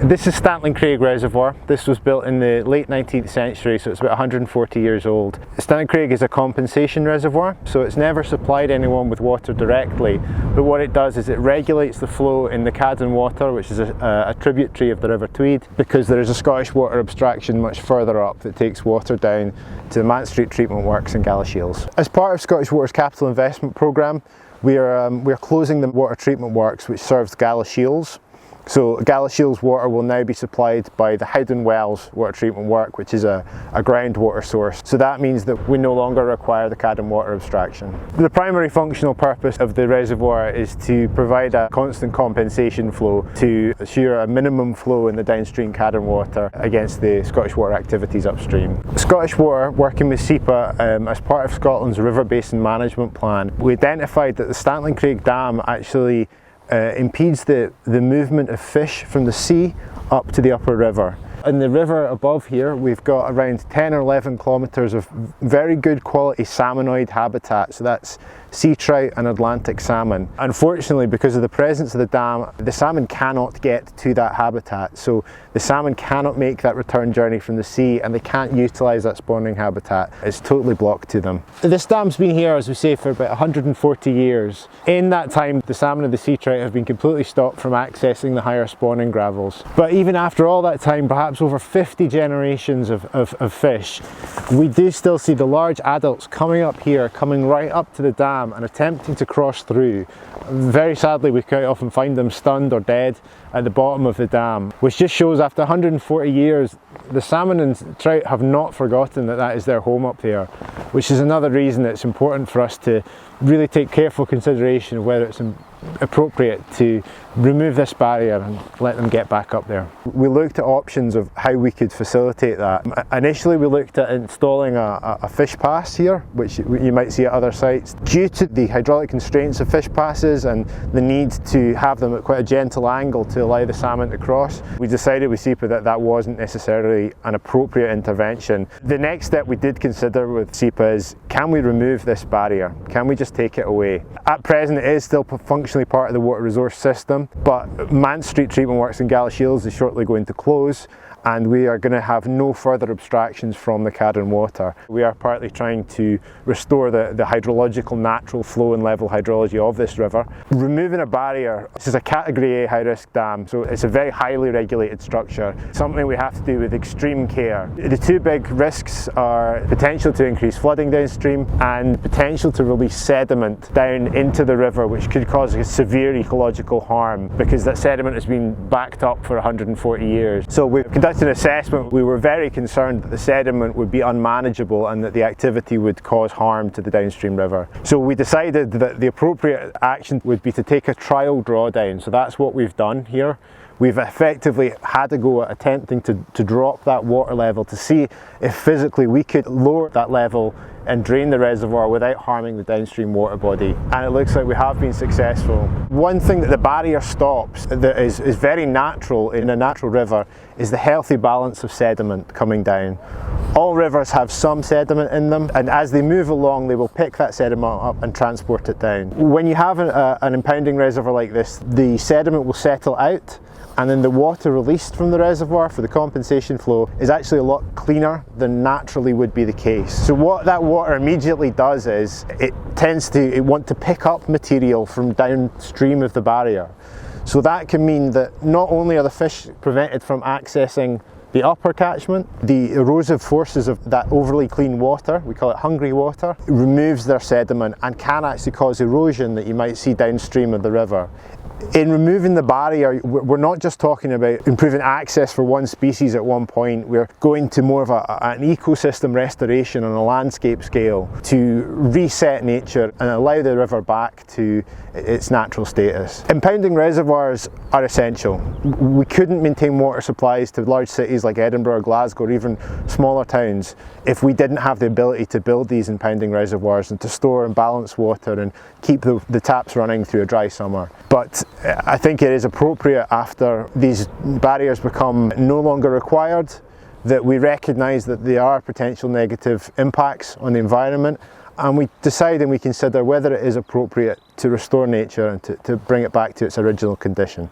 This is Stantling Craig Reservoir. This was built in the late 19th century, so it's about 140 years old. Stantling Craig is a compensation reservoir, so it's never supplied anyone with water directly, but what it does is it regulates the flow in the Cadden Water, which is a tributary of the River Tweed, because there is a Scottish water abstraction much further up that takes water down to the Mant Street treatment works in Galashiels. As part of Scottish Water's capital investment programme, we are closing the water treatment works which serves Galashiels. So Galashiels water will now be supplied by the Howden Wells water treatment work, which is a groundwater source. So that means that we no longer require the Cadden water abstraction. The primary functional purpose of the reservoir is to provide a constant compensation flow to assure a minimum flow in the downstream Cadden water against the Scottish Water activities upstream. Scottish Water, working with SEPA as part of Scotland's River Basin Management Plan, we identified that the Stantling Craig Dam actually impedes the movement of fish from the sea up to the upper river. In the river above here, we've got around 10 or 11 kilometres of very good quality salmonoid habitat, so that's sea trout and Atlantic salmon. Unfortunately, because of the presence of the dam, the salmon cannot get to that habitat, so the salmon cannot make that return journey from the sea and they can't utilise that spawning habitat. It's totally blocked to them. This dam's been here, as we say, for about 140 years. In that time, the salmon and the sea trout have been completely stopped from accessing the higher spawning gravels. But even after all that time, perhaps over 50 generations of fish, we do still see the large adults coming up here, coming right up to the dam and attempting to cross through. Very sadly, we quite often find them stunned or dead at the bottom of the dam, which just shows after 140 years the salmon and trout have not forgotten that that is their home up there, which is another reason it's important for us to really take careful consideration of whether it's appropriate to remove this barrier and let them get back up there. We looked at options of how we could facilitate that. Initially we looked at installing a fish pass here, which you might see at other sites. Due to the hydraulic constraints of fish passes and the need to have them at quite a gentle angle to allow the salmon to cross, we decided with SEPA that that wasn't necessarily an appropriate intervention. The next step we did consider with SEPA is, can we remove this barrier? Can we just take it away? At present it is still functionally part of the water resource system, but Mant Street treatment works in Galashiels is shortly going to close, and we are going to have no further abstractions from the Cadden water. We are partly trying to restore the hydrological natural flow and level hydrology of this river. Removing a barrier, this is a category A high risk dam, so it's a very highly regulated structure, something we have to do with extreme care. The two big risks are potential to increase flooding downstream and potential to release sediment down into the river, which could cause a severe ecological harm because that sediment has been backed up for 140 years. So we've conducted an assessment. We were very concerned that the sediment would be unmanageable and that the activity would cause harm to the downstream river. So we decided that the appropriate action would be to take a trial drawdown. So that's what we've done here. We've effectively had a go at attempting to drop that water level to see if physically we could lower that level and drain the reservoir without harming the downstream water body, and it looks like we have been successful. One thing that the barrier stops that is very natural in a natural river is the healthy balance of sediment coming down. All rivers have some sediment in them, and as they move along they will pick that sediment up and transport it down. When you have an impounding reservoir like this, the sediment will settle out, and then the water released from the reservoir for the compensation flow is actually a lot cleaner than naturally would be the case. So what that water immediately does is it tends to want to pick up material from downstream of the barrier. So that can mean that not only are the fish prevented from accessing the upper catchment, the erosive forces of that overly clean water, we call it hungry water, removes their sediment and can actually cause erosion that you might see downstream of the river. In removing the barrier, we're not just talking about improving access for one species at one point, we're going to more of an ecosystem restoration on a landscape scale to reset nature and allow the river back to its natural status. Impounding reservoirs are essential. We couldn't maintain water supplies to large cities like Edinburgh, Glasgow, or even smaller towns if we didn't have the ability to build these impounding reservoirs and to store and balance water and keep the taps running through a dry summer. But I think it is appropriate, after these barriers become no longer required, that we recognise that there are potential negative impacts on the environment, and we decide and we consider whether it is appropriate to restore nature and to bring it back to its original condition.